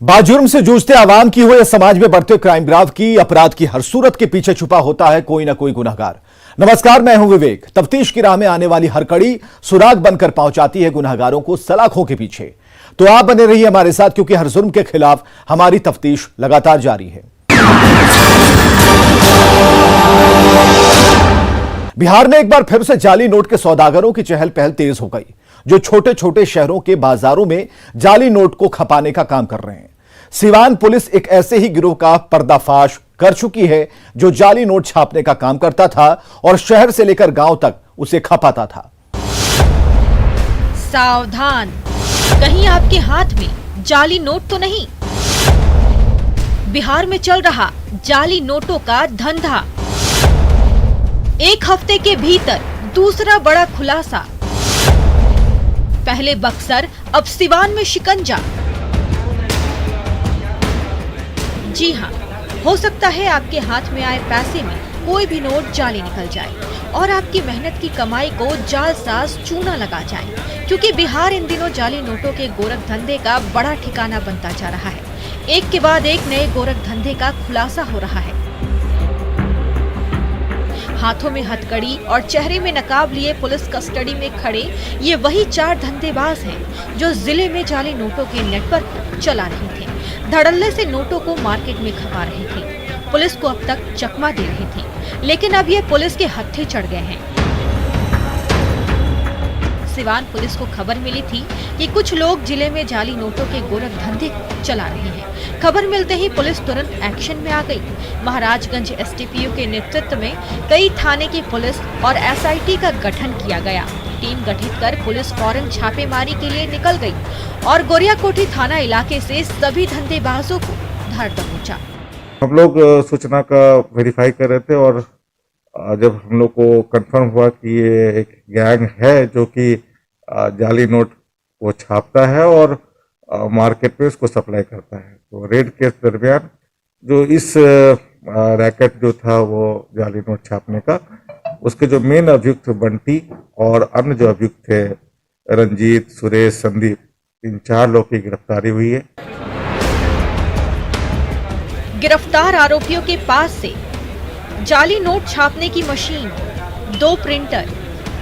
बाजुर्म से जूझते आवाम की हो या समाज में बढ़ते क्राइम ग्राफ की अपराध की हर सूरत के पीछे छुपा होता है कोई ना कोई गुनहगार। नमस्कार, मैं हूं विवेक। तफ्तीश की राह में आने वाली हर कड़ी सुराग बनकर पहुंचाती है गुनहगारों को सलाखों के पीछे। तो आप बने रहिए हमारे साथ, क्योंकि हर जुर्म के खिलाफ हमारी तफ्तीश लगातार जारी है। बिहार में एक बार फिर से जाली नोट के सौदागरों की चहल पहल तेज हो गई, जो छोटे छोटे शहरों के बाजारों में जाली नोट को खपाने का काम कर रहे हैं। सिवान पुलिस एक ऐसे ही गिरोह का पर्दाफाश कर चुकी है जो जाली नोट छापने का काम करता था और शहर से लेकर गांव तक उसे खपाता था। सावधान, कहीं आपके हाथ में जाली नोट तो नहीं। बिहार में चल रहा जाली नोटों का धंधा। एक हफ्ते के भीतर दूसरा बड़ा खुलासा। पहले बक्सर, अब सिवान में शिकंजा। जी हां, हो सकता है आपके हाथ में आए पैसे में कोई भी नोट जाली निकल जाए और आपकी मेहनत की कमाई को जालसाज चूना लगा जाए, क्योंकि बिहार इन दिनों जाली नोटों के गोरख धंधे का बड़ा ठिकाना बनता जा रहा है। एक के बाद एक नए गोरख धंधे का खुलासा हो रहा है। हाथों में हथकड़ी और चेहरे में नकाब लिए पुलिस कस्टडी में खड़े ये वही 4 धंधेबाज हैं जो जिले में जाली नोटों के नेटवर्क को चला रहे थे। धड़ल्ले से नोटों को मार्केट में खपा रहे थे, पुलिस को अब तक चकमा दे रहे थे, लेकिन अब ये पुलिस के हत्थे चढ़ गए हैं। सिवान पुलिस को खबर मिली थी कि कुछ लोग जिले में जाली नोटों के गोरख धंधे को चला रहे हैं। खबर मिलते ही पुलिस तुरंत एक्शन में आ गई। महाराजगंज एसटीपीओ के नेतृत्व में कई थाने की पुलिस और एसआईटी का गठन किया गया। टीम गठित कर पुलिस फौरन छापेमारी के लिए निकल गई और गोरियाकोठी थाना इलाके से सभी धंधेबाजों को धर दबोचा। हम लोग सूचना का वेरीफाई कर रहे थे और जब हम लोग को कंफर्म हुआ कि ये एक गैंग है जो कि जाली नोट को छापता है और मार्केट में उसको सप्लाई करता है, तो रेड के दरमियान जो इस रैकेट जो था वो जाली नोट छापने का, उसके जो मेन अभियुक्त बंटी और अन्य जो अभियुक्त थे रंजीत, सुरेश, संदीप, इन 4 लोग की गिरफ्तारी हुई है। गिरफ्तार आरोपियों के पास से जाली नोट छापने की मशीन, 2 प्रिंटर,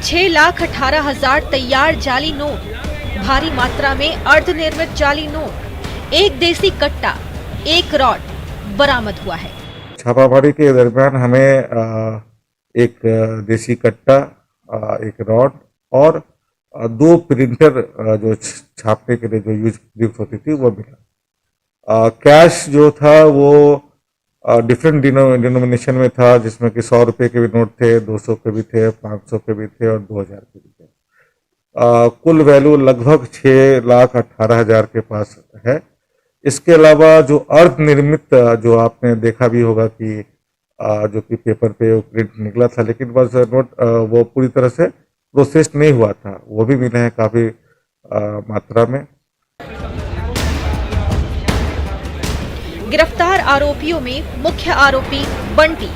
6,18,000 तैयार जाली नोट, भारी मात्रा में अर्धनिर्मित जाली नोट, 1 देसी कट्टा, 1 रॉड बरामद हुआ है। छापामारी के दरमियान हमें एक देसी कट्टा, 1 रॉड और 2 प्रिंटर जो छापने के लिए जो यूज होती थी वो मिला। कैश जो था वो डिफरेंट डिनोमिनेशन में था, जिसमें कि 100 रुपये के भी नोट थे, 200 के भी थे, 500 के भी थे और 2000 के भी थे। कुल वैल्यू लगभग 6,18,000 के पास है। इसके अलावा जो अर्ध निर्मित जो आपने देखा भी होगा कि जो कि पेपर पे प्रिंट निकला था, लेकिन बस नोट वो पूरी तरह से प्रोसेस नहीं हुआ था, वो भी मिले हैं काफी मात्रा में। गिरफ्तार आरोपियों में मुख्य आरोपी बंटी,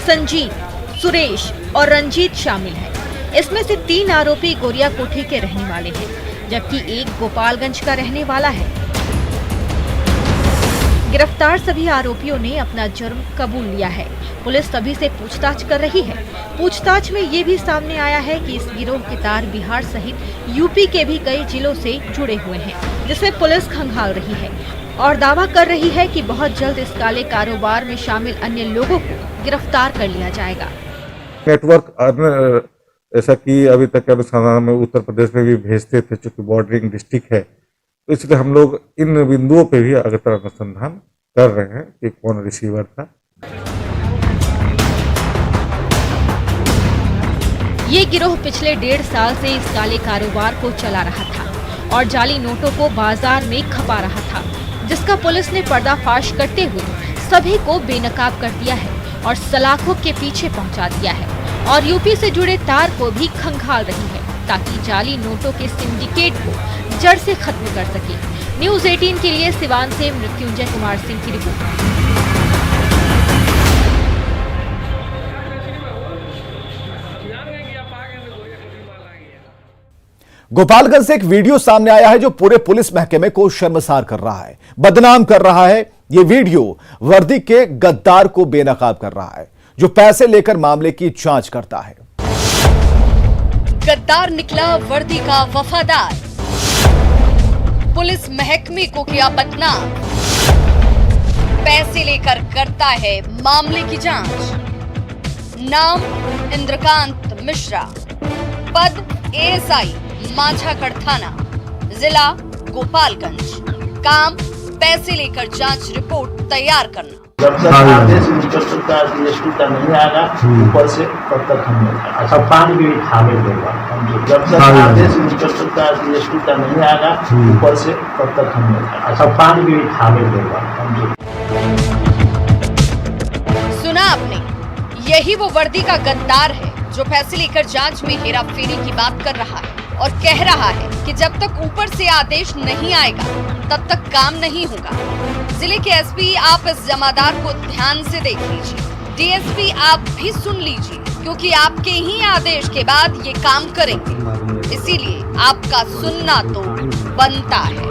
संजीव, सुरेश और रंजीत शामिल हैं। इसमें से 3 आरोपी गोरियाकोठी के रहने वाले हैं, जबकि 1 गोपालगंज का रहने वाला है। गिरफ्तार सभी आरोपियों ने अपना जुर्म कबूल लिया है। पुलिस सभी से पूछताछ कर रही है। पूछताछ में ये भी सामने आया है कि इस गिरोह के तार बिहार सहित यूपी के भी कई जिलों से जुड़े हुए हैं, जिसमें पुलिस खंगाल रही है और दावा कर रही है कि बहुत जल्द इस काले कारोबार में शामिल अन्य लोगों को गिरफ्तार कर लिया जाएगा। नेटवर्क ऐसा कि अभी तक के अनुसंधान में उत्तर प्रदेश में भी भेजते थे, चूंकि बॉर्डरिंग डिस्ट्रिक्ट है, तो इसलिए हम लोग इन बिंदुओं पे भी अगर अनुसंधान कर रहे हैं कि कौन रिसीवर था। ये गिरोह पिछले 1.5 साल से इस काले कारोबार को चला रहा था और जाली नोटों को बाजार में खपा रहा था, जिसका पुलिस ने पर्दाफाश करते हुए सभी को बेनकाब कर दिया है और सलाखों के पीछे पहुंचा दिया है और यूपी से जुड़े तार को भी खंगाल रही है, ताकि जाली नोटों के सिंडिकेट को जड़ से खत्म कर सके। न्यूज़ 18 के लिए सिवान से मृत्युंजय कुमार सिंह की रिपोर्ट। गोपालगंज से एक वीडियो सामने आया है जो पूरे पुलिस महकमे को शर्मसार कर रहा है, बदनाम कर रहा है। यह वीडियो वर्दी के गद्दार को बेनकाब कर रहा है जो पैसे लेकर मामले की जांच करता है। गद्दार निकला वर्दी का वफादार, पुलिस महकमे को किया बदनाम, पैसे लेकर करता है मामले की जांच। नाम इंद्रकांत मिश्रा, पद एएसआई माझागढ़ थाना, जिला गोपालगंज, काम पैसे लेकर जांच रिपोर्ट तैयार करना। जब तक आदेश इंस्पेक्टर का डीएसपी का नहीं आएगा ऊपर से तब तक हम नहीं खाएंगे। अच्छा, पान भी खाने देगा। जब तक आदेश इंस्पेक्टर का डीएसपी का नहीं आएगा ऊपर से तब तक हम नहीं खाएंगे। अच्छा, पान भी खाने देगा। सुना आपने, यही वो वर्दी का गद्दार है जो पैसे लेकर जांच में हेरा फेरी की बात कर रहा है और कह रहा है कि जब तक ऊपर से आदेश नहीं आएगा तब तक काम नहीं होगा। जिले के एसपी, आप इस जमादार को ध्यान से देख लीजिए, डीएसपी आप भी सुन लीजिए, क्योंकि आपके ही आदेश के बाद ये काम करेंगे, इसीलिए आपका सुनना तो बनता है।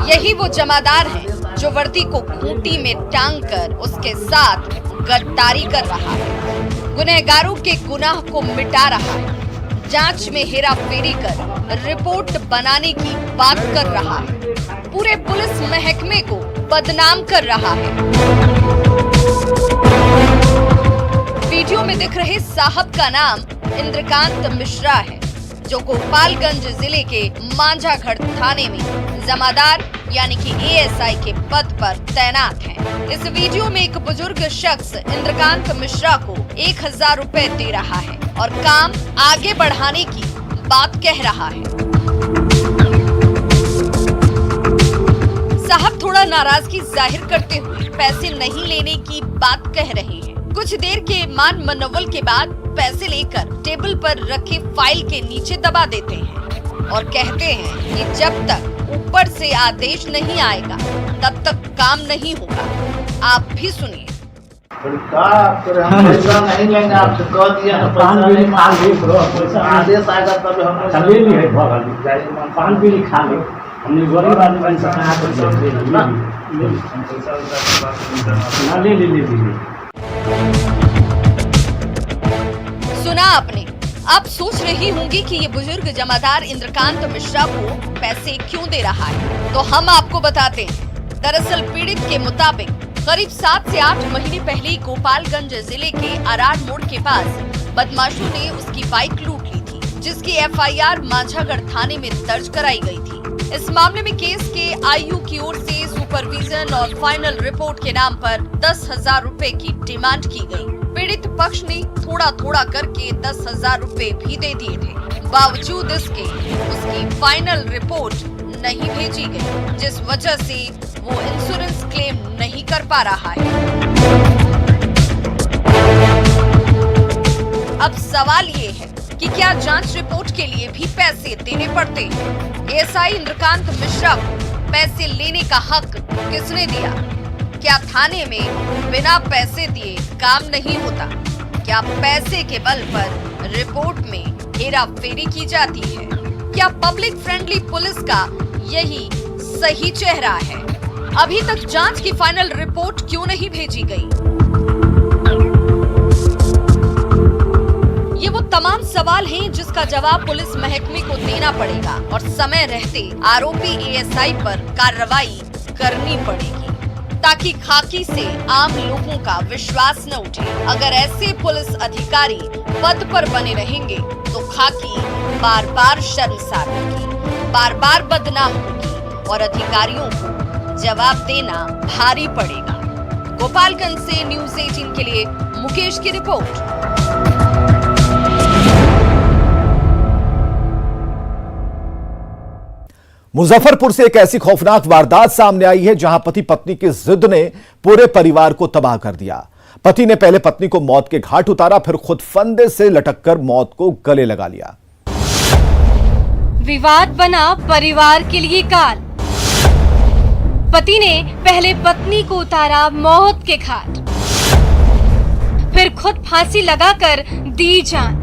यही वो जमादार है जो वर्दी को खूंटी में टांग कर उसके साथ गद्दारी कर रहा है, गुनहगारों के गुनाह को मिटा रहा है, जांच में हेरा फेरी कर रिपोर्ट बनाने की बात कर रहा है, पूरे पुलिस महकमे को बदनाम कर रहा है। वीडियो में दिख रहे साहब का नाम इंद्रकांत मिश्रा है, जो गोपालगंज जिले के माझागढ़ थाने में जमादार यानी कि एएसआई के पद पर तैनात हैं। इस वीडियो में एक बुजुर्ग शख्स इंद्रकांत मिश्रा को 1000 रुपए दे रहा है और काम आगे बढ़ाने की बात कह रहा है। साहब थोड़ा नाराजगी जाहिर करते हुए पैसे नहीं लेने की बात कह रहे हैं। कुछ देर के मान मनोवल के बाद पैसे लेकर टेबल पर रखे फाइल के नीचे दबा देते हैं और कहते हैं कि जब तक ऊपर से आदेश नहीं आएगा तब तक काम नहीं होगा। आप भी सुनिए। हम पैसा नहीं लेंगे, आपसे कह दिया है, पैसा नहीं मांगे, आदेश आएगा तब हम ले ली है, पान भी नहीं खा ले, हमने गरीब आदमी से कहा तो ले। सुना आपने, आप सोच रही होंगी कि ये बुजुर्ग जमादार इंद्रकांत मिश्रा को पैसे क्यों दे रहा है, तो हम आपको बताते हैं। दरअसल पीड़ित के मुताबिक करीब 7 से 8 महीने पहले गोपालगंज जिले के अरार मोड़ के पास बदमाशों ने उसकी बाइक लूट ली थी, जिसकी एफआईआर माझागढ़ थाने में दर्ज कराई गई थी। इस मामले में केस के आईयू की ओर से सुपरविजन और फाइनल रिपोर्ट के नाम पर 10,000 रुपए की डिमांड की गई। पीड़ित पक्ष ने थोड़ा थोड़ा करके 10,000 रुपए भी दे दिए थे। बावजूद इसके उसकी फाइनल रिपोर्ट नहीं भेजी गई, जिस वजह से वो इंश्योरेंस क्लेम नहीं कर पा रहा है। अब सवाल ये है कि क्या जांच रिपोर्ट के लिए भी पैसे देने पड़ते हैं? एएसआई इंद्रकांत मिश्रा को पैसे लेने का हक किसने दिया? क्या थाने में बिना पैसे दिए काम नहीं होता? क्या पैसे के बल पर रिपोर्ट में हेरा फेरी की जाती है? क्या पब्लिक फ्रेंडली पुलिस का यही सही चेहरा है? अभी तक जांच की फाइनल रिपोर्ट क्यों नहीं भेजी गई? ये वो तमाम सवाल हैं जिसका जवाब पुलिस महकमे को देना पड़ेगा और समय रहते आरोपी एएसआई पर कार्रवाई करनी पड़ेगी, ताकि खाकी से आम लोगों का विश्वास न उठे। अगर ऐसे पुलिस अधिकारी पद पर बने रहेंगे तो खाकी बार बार शर्मसार होगी, बार बार बदनाम होगी और अधिकारियों को जवाब देना भारी पड़ेगा। गोपालगंज से न्यूज़ 18 के लिए मुकेश की रिपोर्ट। मुजफ्फरपुर से एक ऐसी खौफनाक वारदात सामने आई है जहां पति पत्नी की जिद ने पूरे परिवार को तबाह कर दिया। पति ने पहले पत्नी को मौत के घाट उतारा, फिर खुद फंदे से लटककर मौत को गले लगा लिया। विवाद बना परिवार के लिए काल। पति ने पहले पत्नी को उतारा मौत के घाट, फिर खुद फांसी लगाकर दी जान।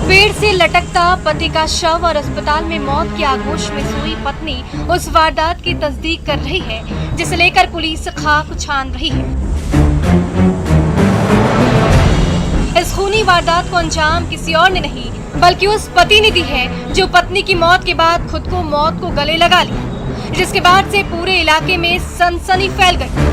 पेड़ से लटकता पति का शव और अस्पताल में मौत की आगोश में सोई पत्नी उस वारदात की तस्दीक कर रही है, जिसे लेकर पुलिस खाक छान रही है। इस खूनी वारदात को अंजाम किसी और ने नहीं बल्कि उस पति ने दी है, जो पत्नी की मौत के बाद खुद को मौत को गले लगा लिया, जिसके बाद से पूरे इलाके में सनसनी फैल गई।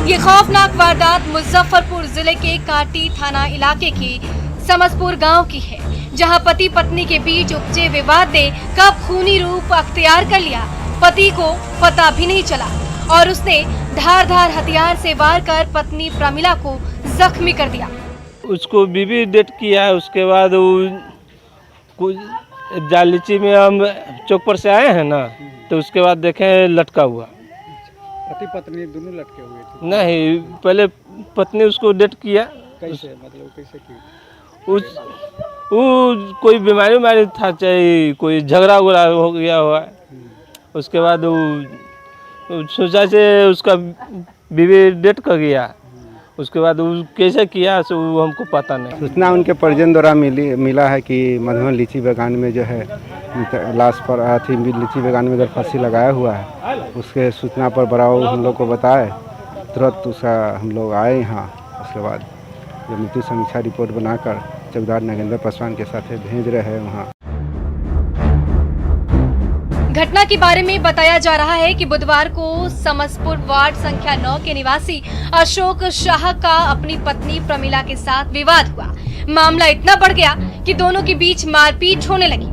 ये खौफनाक वारदात मुजफ्फरपुर जिले के काटी थाना इलाके के समसपुर गांव की है, जहां पति पत्नी के बीच उपजे विवाद ने कब खूनी रूप अख्तियार कर लिया, पति को पता भी नहीं चला और उसने धारदार हथियार से वार कर पत्नी प्रमिला को जख्मी कर दिया। उसको बीबी डेट किया है। उसके बाद कुछ जालीची में हम चौक पर से आए हैं ना, तो उसके बाद देखें लटका हुआ। पति पत्नी दोनों लटके हुए थे? नहीं, पहले पत्नी उसको डेट किया। कैसे मतलब कैसे की? वो कोई बीमारी था, चाहे कोई झगड़ा उगड़ा हो गया हुआ। उसके बाद वो सोचा से उसका बीवी डेट कर गया। उसके बाद वो कैसे किया सो वो हमको पता नहीं। सूचना उनके परिजन द्वारा मिला है कि मधुबन लीची बागान में जो है लाश पर लीची बागान में इधर फांसी लगाया हुआ है। उसके सूचना पर बराव हम लोग को बताए, तुरंत उसका हम लोग आए यहाँ। उसके बाद जो मृत्यु समीक्षा रिपोर्ट बनाकर चौकीदार नागेंद्र पासवान के साथ भेज रहे हैं वहाँ। घटना के बारे में बताया जा रहा है कि बुधवार को समसपुर वार्ड संख्या 9 के निवासी अशोक शाह का अपनी पत्नी प्रमिला के साथ विवाद हुआ। मामला इतना बढ़ गया कि दोनों के बीच मारपीट होने लगी।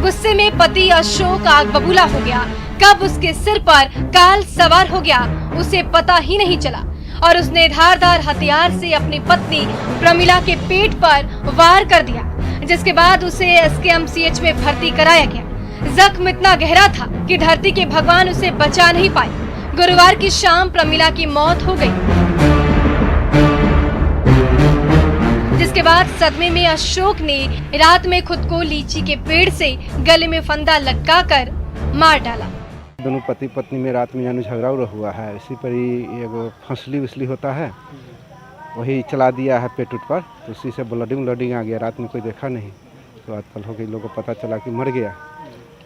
गुस्से में पति अशोक आग बबूला हो गया। कब उसके सिर पर काल सवार हो गया उसे पता ही नहीं चला और उसने धारदार हथियार से अपनी पत्नी प्रमिला के पेट पर वार कर दिया, जिसके बाद उसे SKMCH में भर्ती कराया गया। जख्म इतना गहरा था कि धरती के भगवान उसे बचा नहीं पाए। गुरुवार की शाम प्रमिला की मौत हो गई, जिसके बाद सदमे में अशोक ने रात में खुद को लीची के पेड़ से गले में फंदा लटकाकर मार डाला। दोनों पति पत्नी में रात में जानो झगड़ा हुआ है। इसी पर ही एगो फंसली उसली होता है, वही चला दिया है पेट पर, तो उसी से ब्लडिंग आ गया। रात में कोई देखा नहीं, तो आज कल हो गई, लोगों को पता चला कि मर गया।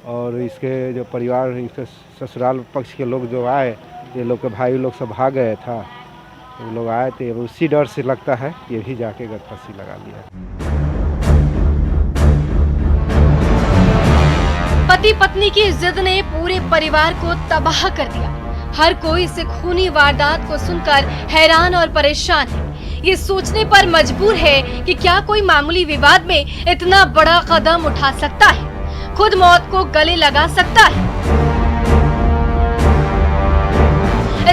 और इसके जो परिवार, इसके ससुराल पक्ष के लोग जो आए, ये लोग के भाई लोग सब भाग गए था, तो लोग आए थे। उसी डर से लगता है ये भी जाके घर फांसी लगा लिया। पति पत्नी की जिद ने पूरे परिवार को तबाह कर दिया। हर कोई इस खूनी वारदात को सुनकर हैरान और परेशान है। ये सोचने पर मजबूर है कि क्या कोई मामूली विवाद में इतना बड़ा कदम उठा सकता है, खुद मौत को गले लगा सकता है।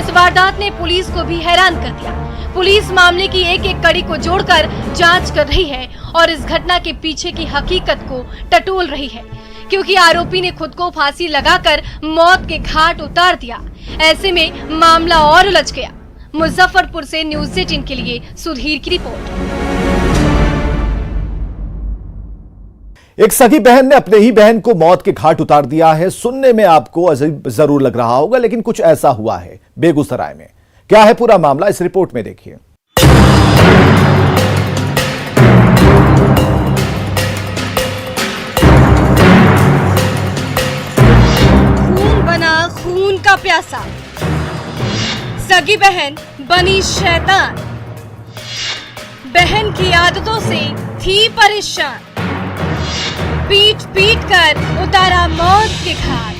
इस वारदात ने पुलिस को भी हैरान कर दिया। पुलिस मामले की एक एक कड़ी को जोड़कर जांच कर रही है और इस घटना के पीछे की हकीकत को टटोल रही है, क्योंकि आरोपी ने खुद को फांसी लगाकर मौत के घाट उतार दिया। ऐसे में मामला और उलझ गया। मुजफ्फरपुर से न्यूज़ 18 के लिए सुधीर की रिपोर्ट। एक सगी बहन ने अपने ही बहन को मौत के घाट उतार दिया है। सुनने में आपको अजीब जरूर लग रहा होगा, लेकिन कुछ ऐसा हुआ है बेगूसराय में। क्या है पूरा मामला, इस रिपोर्ट में देखिए। खून बना खून का प्यासा, सगी बहन बनी शैतान, बहन की आदतों से थी परेशान, पीट पीट कर उतारा मौत के घाट।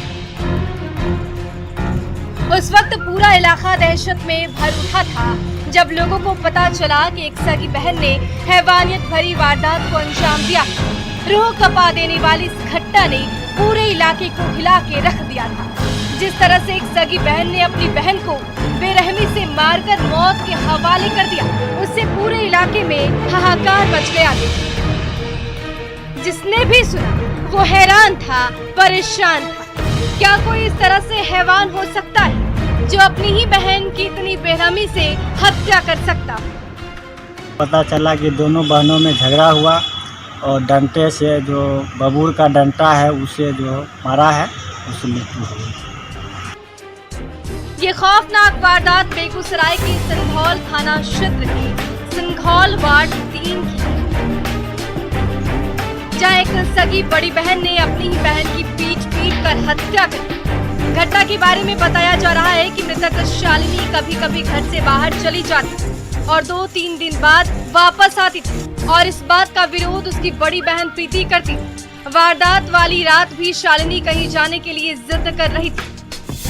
उस वक्त पूरा इलाका दहशत में भर उठा था जब लोगों को पता चला कि एक सगी बहन ने हैवानियत भरी वारदात को अंजाम दिया। रूह कपा देने वाली इस घटना ने पूरे इलाके को हिला के रख दिया था। जिस तरह से एक सगी बहन ने अपनी बहन को बेरहमी से मारकर मौत के हवाले कर दिया, उससे पूरे इलाके में हाहाकार मच गया। जिसने भी सुना वो हैरान था, परेशान था। क्या कोई इस तरह से हैवान हो सकता है जो अपनी ही बहन की इतनी बेरहमी से हत्या कर सकता? पता चला कि दोनों बहनों में झगड़ा हुआ और डंटे से, जो बबूर का डंटा है, उसे जो मारा है, उससे मृत्यु हो गई। ये खौफनाक वारदात बेगूसराय के सिंघौल थाना क्षेत्र के सिंघौल वार्ड 3 की, जहां एक सगी बड़ी बहन ने अपनी ही बहन की पीट कर हत्या कर दी। घटना के बारे में बताया जा रहा है कि मृतक शालिनी कभी कभी घर से बाहर चली जाती और 2-3 दिन बाद वापस आती थी और इस बात का विरोध उसकी बड़ी बहन प्रीति करती। वारदात वाली रात भी शालिनी कहीं जाने के लिए जिद कर रही थी।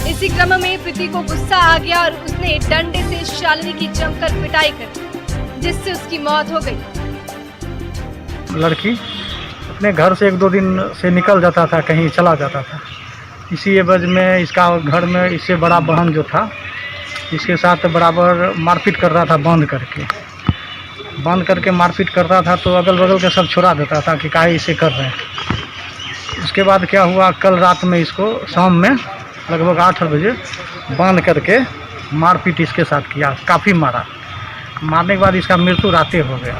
इसी क्रम में प्रीति को गुस्सा आ गया और उसने डंडे से शालिनी की जमकर पिटाई कर दी, जिससे उसकी मौत हो गई। लड़की अपने घर से 1-2 दिन से निकल जाता था, कहीं चला जाता था। इसी एवज में इसका घर में इससे बड़ा बहन जो था, इसके साथ बराबर मारपीट कर रहा था, बंद करके मारपीट करता था। तो अगल बगल के सब छुड़ा देता था कि काहे इसे कर रहे हैं। उसके बाद क्या हुआ, कल रात में इसको शाम में लगभग 8 बजे बांध करके मारपीट इसके साथ किया, काफ़ी मारा। मारने के बाद इसका मृत्यु राते हो गया।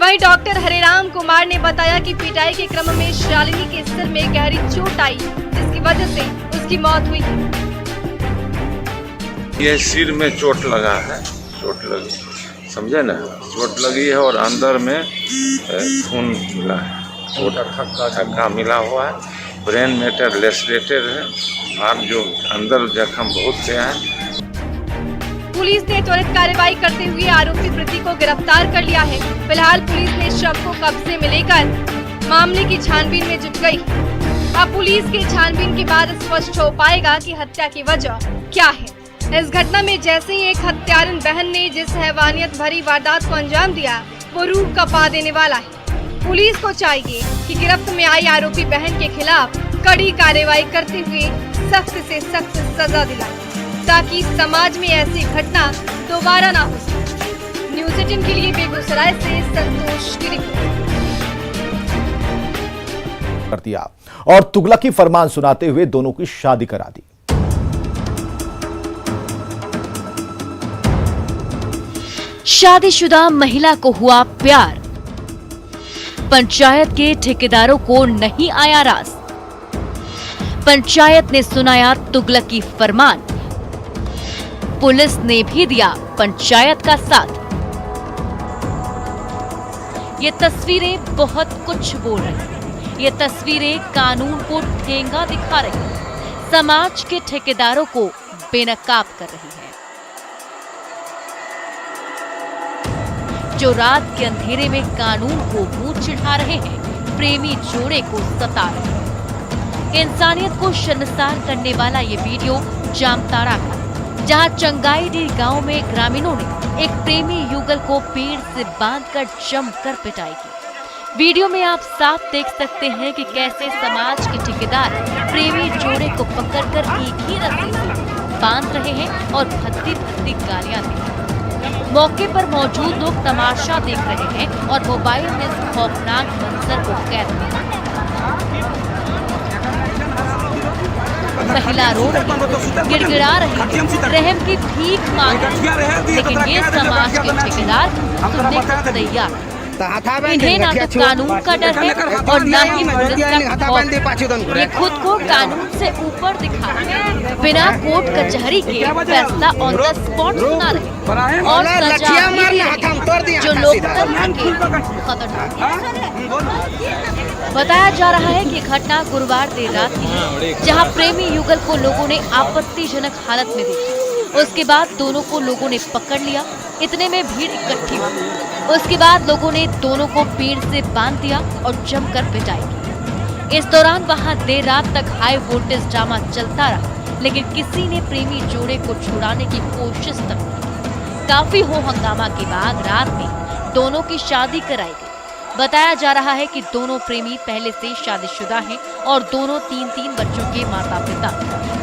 वहीं डॉक्टर हरेराम कुमार ने बताया कि पिटाई के क्रम में शालिनी के सिर में गहरी चोट आई, जिसकी वजह से उसकी मौत हुई। ये सिर में चोट लगा है, चोट लगी, समझे ना, चोट लगी है और अंदर में खून मिला है, थक्का मिला हुआ है, ब्रेन मैटर लेसरेटेड है और जो अंदर जख्म बहुत से हैं। पुलिस ने त्वरित कार्रवाई करते हुए आरोपी प्रीति को गिरफ्तार कर लिया है। फिलहाल पुलिस ने शव को कब्जे में लेकर मामले की छानबीन में जुट गई। अब पुलिस के छानबीन के बाद स्पष्ट हो पाएगा कि हत्या की वजह क्या है। इस घटना में जैसे ही एक हत्यारिन बहन ने जिस हैवानियत भरी वारदात को अंजाम दिया, वो रूह कपा देने वाला है। पुलिस को चाहिए कि गिरफ्त में आई आरोपी बहन के खिलाफ कड़ी कार्रवाई करते हुए सख्त से सख्त सजा दिलाए, ताकि समाज में ऐसी घटना दोबारा ना हो सके। न्यूज़ 18 के लिए बेगूसराय से संतोष की रिपोर्ट। कर दिया और तुगलकी फरमान सुनाते हुए दोनों की शादी करा दी। शादीशुदा महिला को हुआ प्यार, पंचायत के ठेकेदारों को नहीं आया रास। पंचायत ने सुनाया तुगलकी फरमान, पुलिस ने भी दिया पंचायत का साथ। ये तस्वीरें बहुत कुछ बोल रही हैं। ये तस्वीरें कानून को ठेंगा दिखा रही हैं, समाज के ठेकेदारों को बेनकाब कर रही है, जो रात के अंधेरे में कानून को मुंह चिढ़ा रहे हैं, प्रेमी जोड़े को सता रहे हैं। इंसानियत को शर्मसार करने वाला ये वीडियो जामताड़ा का, जहां चंगाईडीह गांव में ग्रामीणों ने एक प्रेमी युगल को पेड़ से बांधकर जमकर पिटाई की। वीडियो में आप साफ देख सकते हैं कि कैसे समाज के ठेकेदार प्रेमी जोड़े को पकड़कर एक ही रस्सी से बांध रहे हैं और भद्दी भद्दी गालियां दे रहे हैं। मौके पर मौजूद लोग तमाशा देख रहे हैं और मोबाइल में इस खौफनाक मंजर को कैद किया। महिला रो रही, गिड़गिड़ा रही, रहम की भीख मांग रही, लेकिन ये समाज के ठेकेदार सुनने को तैयार। इन्हें ना तो कानून का डर है और न ही पुलिस का खौफ। ये खुद को कानून से ऊपर दिखा रहे हैं, बिना कोर्ट कचहरी के फैसला ऑन द स्पॉट सुना रहे और सजा भी दे रहे, जो लोकतंत्र के खतरनाक है। बताया जा रहा है कि घटना गुरुवार देर रात की है, जहां प्रेमी युगल को लोगों ने आपत्तिजनक हालत में देखा। उसके बाद दोनों को लोगों ने पकड़ लिया। इतने में भीड़ इकट्ठी हुई। उसके बाद लोगों ने दोनों को पेड़ से बांध दिया और जमकर पिटाई की। इस दौरान वहां देर रात तक हाई वोल्टेज ड्रामा चलता रहा, लेकिन किसी ने प्रेमी जोड़े को छुड़ाने की कोशिश तक की। काफी हो हंगामा के बाद रात में दोनों की शादी कराई गई। बताया जा रहा है कि दोनों प्रेमी पहले से शादीशुदा हैं और दोनों 3-3 बच्चों के माता पिता।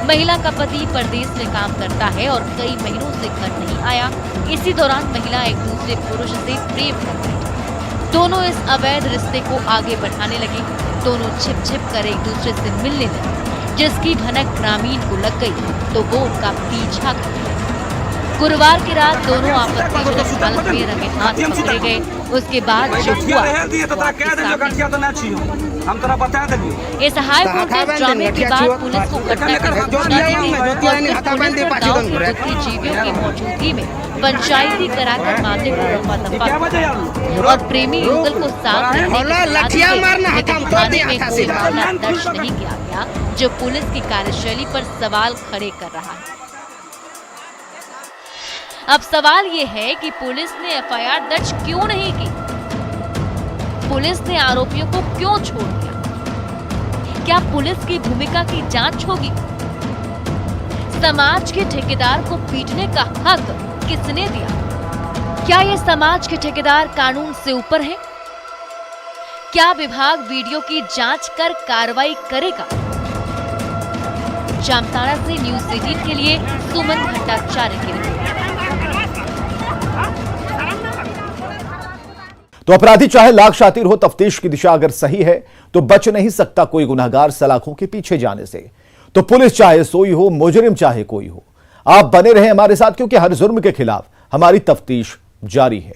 महिला का पति परदेश में काम करता है और कई महीनों से घर नहीं आया। इसी दौरान महिला एक दूसरे पुरुष से प्रेम कर गई। दोनों इस अवैध रिश्ते को आगे बढ़ाने लगे। दोनों छिप छिप कर एक दूसरे से मिलने लगे, जिसकी भनक ग्रामीण को लग गई तो वो उनका पीछा कर गया। गुरुवार की रात दोनों आपत्तिजनक हालत में रंगे हाथ पकड़े गए। उसके बाद जो हुआ इस हाई वोल्टेज ड्रामे के बाद पुलिस को घटनाक्रम की सूचना दी गई और फिर पुलिस और गांव के बुद्धिजीवियों की मौजूदगी में पंचायती कराकर मामले को रफा-दफा और प्रेमी युगल को साथ रहने की सलाह दी गई। लेकिन थाने में कोई मामला दर्ज नहीं किया गया, जो पुलिस की कार्यशैली पर सवाल खड़े कर रहा है। अब सवाल ये है कि पुलिस ने एफआईआर दर्ज क्यों नहीं की? पुलिस ने आरोपियों को क्यों छोड़ दिया? क्या पुलिस की भूमिका की जांच होगी? समाज के ठेकेदार को पीटने का हक किसने दिया? क्या ये समाज के ठेकेदार कानून से ऊपर है? क्या विभाग वीडियो की जांच कर कार्रवाई करेगा? जामताड़ा से न्यूज़ 18 के लिए सुमन भट्टाचार्य की रिपोर्ट। तो अपराधी चाहे लाख शातिर हो, तफ्तीश की दिशा अगर सही है तो बच नहीं सकता कोई गुनहगार सलाखों के पीछे जाने से। तो पुलिस चाहे सोई हो, मुजरिम चाहे कोई हो, आप बने रहें हमारे साथ, क्योंकि हर जुर्म के खिलाफ हमारी तफ्तीश जारी है।